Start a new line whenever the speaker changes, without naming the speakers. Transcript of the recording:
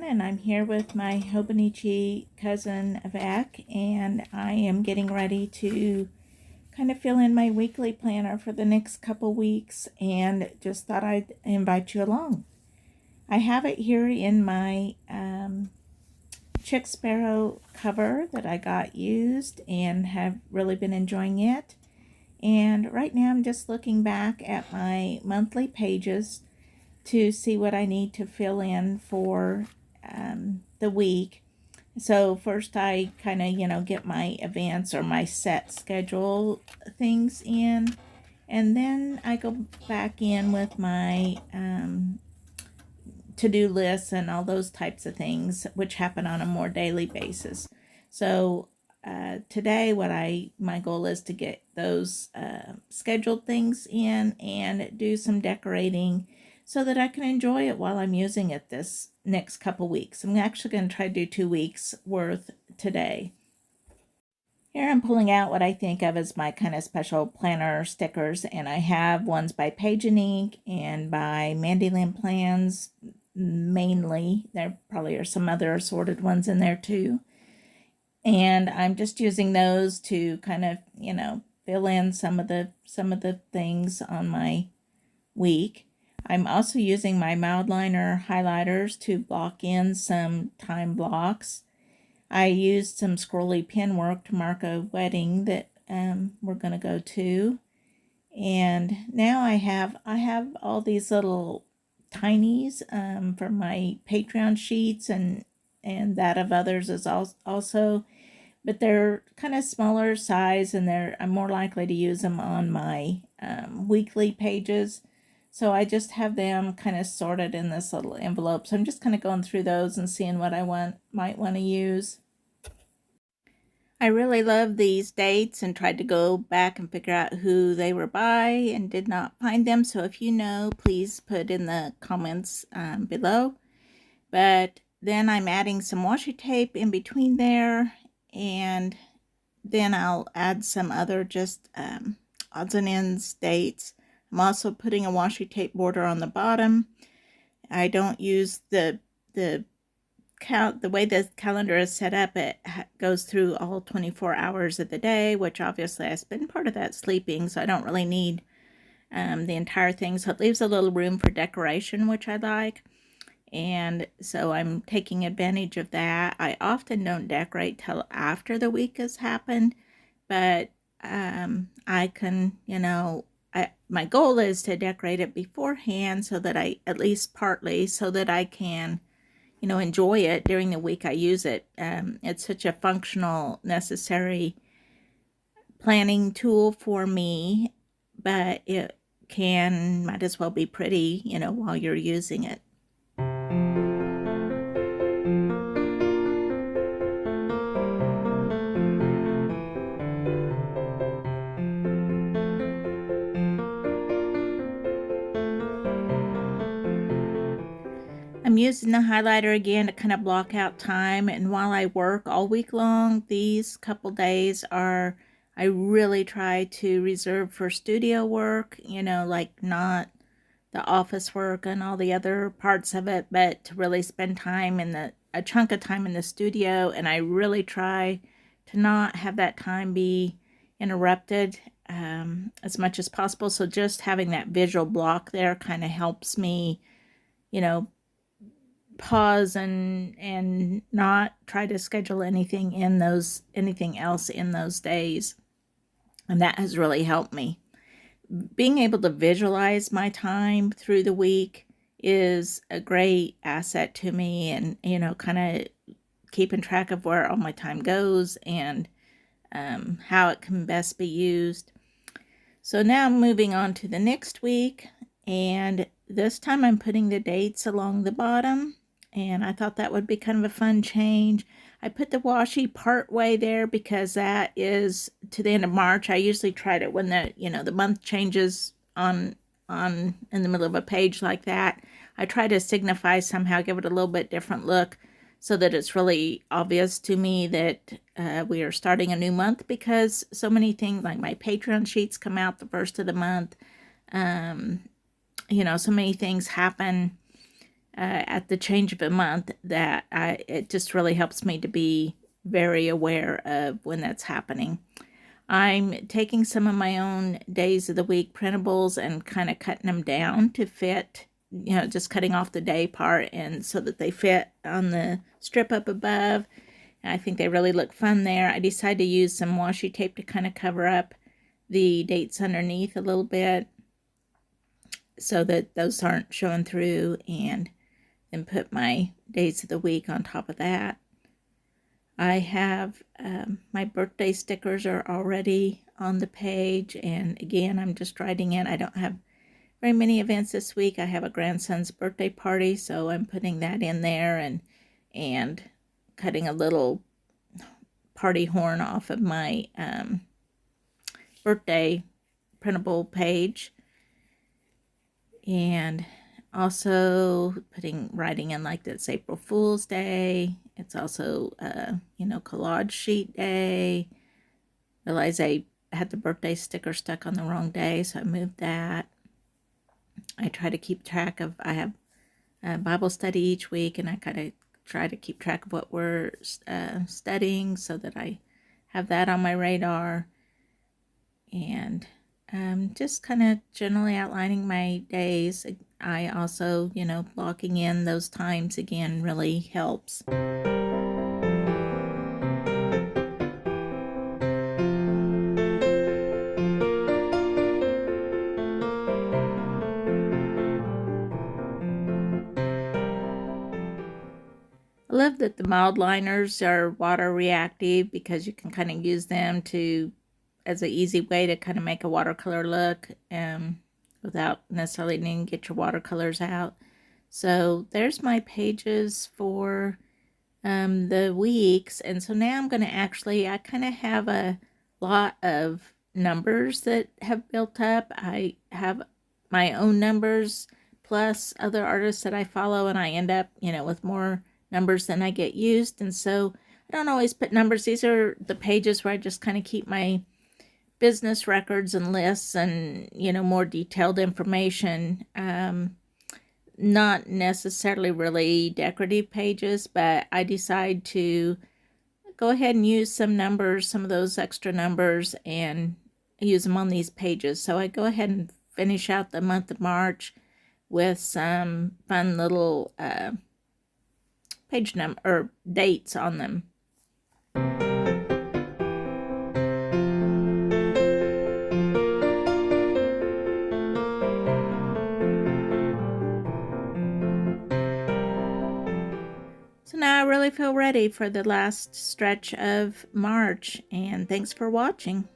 everyone, and I'm here with my Hobonichi Cousin Avec, and I am getting ready to kind of fill in my weekly planner for the next couple weeks, and just thought I'd invite you along. I have it here in my Chick Sparrow cover that I got used and have really been enjoying it. And right now I'm just looking back at my monthly pages to see what I need to fill in for the week. So first I kind of, get my events or my set schedule things in. And then I go back in with my to-do lists and all those types of things, which happen on a more daily basis. So today my goal is to get those scheduled things in and do some decorating so that I can enjoy it while I'm using it this next couple weeks. I'm actually going to try to do 2 weeks worth today. Here I'm pulling out what I think of as my kind of special planner stickers, and I have ones by Page and Ink and by Mandyland Plans mainly. There probably are some other assorted ones in there too. And I'm just using those to kind of, fill in some of the things on my week. I'm also using my mild liner highlighters to block in some time blocks. I used some scrolly pen work to mark a wedding that we're going to go to. And now I have all these little tinies for my Patreon sheets and that of others is also, but they're kind of smaller size, and I'm more likely to use them on my weekly pages. So I just have them kind of sorted in this little envelope. So I'm just kind of going through those and seeing what I might want to use. I really love these dates and tried to go back and figure out who they were by and did not find them. So if you know, please put in the comments below. But then I'm adding some washi tape in between there, and then I'll add some other just odds and ends dates. I'm also putting a washi tape border on the bottom. I don't use the way the calendar is set up. It goes through all 24 hours of the day, which obviously I spend part of that sleeping, so I don't really need the entire thing. So it leaves a little room for decoration, which I like. And so I'm taking advantage of that. I often don't decorate till after the week has happened, but I can, my goal is to decorate it beforehand so that at least partly, so that I can, enjoy it during the week I use it. It's such a functional, necessary planning tool for me, but it might as well be pretty, while you're using it. I'm using the highlighter again to kind of block out time, and while I work all week long, these couple days I really try to reserve for studio work, like not the office work and all the other parts of it, but to really spend time a chunk of time in the studio. And I really try to not have that time be interrupted as much as possible. So just having that visual block there kind of helps me, pause and not try to schedule anything else in those days. And that has really helped me. Being able to visualize my time through the week is a great asset to me, and kind of keeping track of where all my time goes and how it can best be used. So now I'm moving on to the next week, and this time I'm putting the dates along the bottom, and I thought that would be kind of a fun change. I put the washi part way there because that is to the end of March. I usually try to, when the month changes on in the middle of a page like that, I try to signify somehow, give it a little bit different look so that it's really obvious to me that we are starting a new month, because so many things like my Patreon sheets come out the first of the month. So many things happen at the change of a month, that it just really helps me to be very aware of when that's happening. I'm taking some of my own days of the week printables and kind of cutting them down to fit, just cutting off the day part and so that they fit on the strip up above. And I think they really look fun there. I decided to use some washi tape to kind of cover up the dates underneath a little bit so that those aren't showing through, and then put my days of the week on top of that. I have my birthday stickers are already on the page, and again, I'm just writing in. I don't have very many events this week. I have a grandson's birthday party, so I'm putting that in there, and cutting a little party horn off of my birthday printable page, and also writing in like that's April Fool's Day. It's also collage sheet day. Realized I had the birthday sticker stuck on the wrong day, so I moved that. I try to keep track of, I have a Bible study each week, and I kind of try to keep track of what we're studying so that I have that on my radar. And just kind of generally outlining my days. I also, blocking in those times again really helps. I love that the mild liners are water reactive, because you can kind of use them as an easy way to kind of make a watercolor look without necessarily needing to get your watercolors out. So there's my pages for the weeks. And so now I'm going to I kind of have a lot of numbers that have built up. I have my own numbers plus other artists that I follow, and I end up, with more numbers than I get used. And so I don't always put numbers. These are the pages where I just kind of keep my business records and lists and, more detailed information. Not necessarily really decorative pages, but I decide to go ahead and use some numbers, some of those extra numbers, and use them on these pages. So I go ahead and finish out the month of March with some fun little page number or dates on them. So now I really feel ready for the last stretch of March, and thanks for watching.